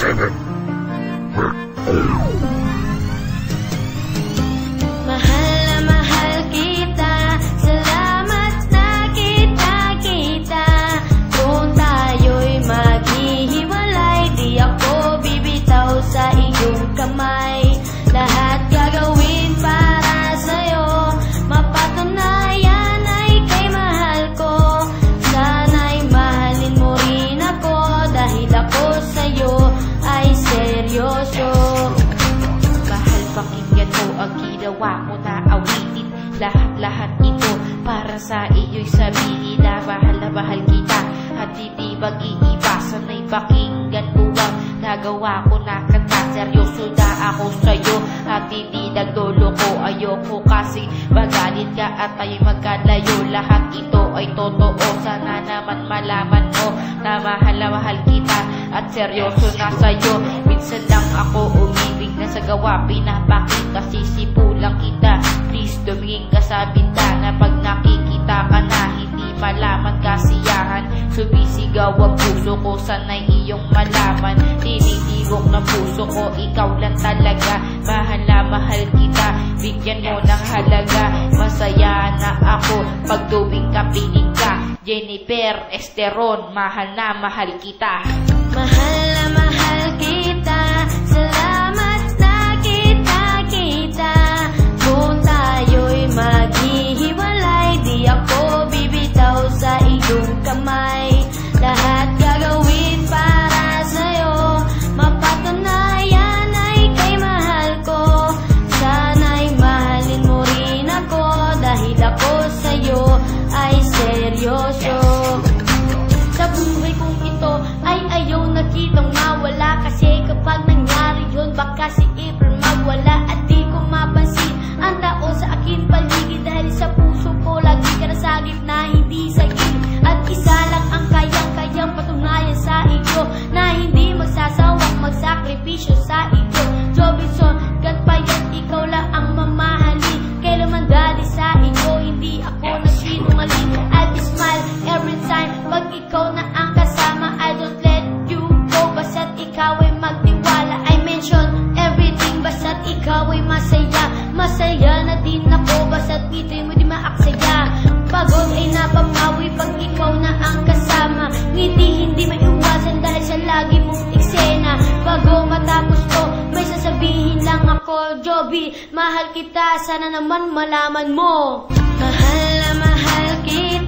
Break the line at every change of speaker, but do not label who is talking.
7.
Mahal na mahal kita, salamat na kita-kita. Kung tayo'y maghihiwalay, di ako bibitaw sa iyong kamay. Lahat gagawin para sa'yo, mapatunayan ay kay mahal ko. Sana'y mahalin mo rin ako, dahil ako sa'yo ay seryoso. Mahal, pakinggan mo ang ginawa ko na awitin. Lahat ito para sa iyo'y sabihin na mahal kita. At hindi mag-iiwasan ay pakinggan mo ang nagawa ko na kanta. Seryoso na ako sa'yo at hindi nagloloko. Ayoko kasi magalit ka at tayo'y magkalayo. Lahat ito ay totoo, sana naman malaman mo na mahal kita at seryoso na sa'yo. Minsan lang ako umibig na sa gawa, pinapakita, sisipulang kita. Please tumingin ka sa bintana pag nakikita ka na hindi malaman kasiyahan. Sumisigaw ang puso ko, sana'y iyong malaman. Tinitibok ng puso ko, ikaw lang talaga. Mahal na mahal kita, bigyan mo ng halaga. Masaya na ako pag tuwing kapiling ka. Jennifer Esteron, mahal na mahal kita. Mahal na mahal kita, salamat na kita-kita. Kung tayo'y maghihiwalay, di ako bibitaw sa iyong kamay. Lahat gagawin para sa'yo, mapatunayan ay kay mahal ko. Sana'y mahalin mo rin ako, dahil ako sa'yo ay seryoso. Sa buhay kong ito ay ayaw na kitang mawala, kasi kapag nangyari yun, baka si April magwala. At di ko mapansin ang tao sa akin paligid, dahil sa puso ko lagi ka nasagip na hindi sagip. At isa lang ang kayang patunayan sa iyo, na hindi magsasawang magsakripisyo sa iyo. Robinson, Gatpayan, ikaw lang ang mamahalin. Kailanman dali sa iyo, hindi ako nagsinungaling. I'll smile every time pag ikaw na ang kasama. I don't let you go, basta't ikaw ay magtiwala. I mention everything, basta't ikaw ay masaya. Masaya na din ako, basta't ngiti mo di maaksaya. Pagod ay napapawi pag ikaw na ang kasama. Ngiti hindi maiwasan dahil sa lagi mong eksena. Bago matapos to, may sasabihin lang ako. Joby, mahal kita, sana naman malaman mo. Mahal na mahal kita.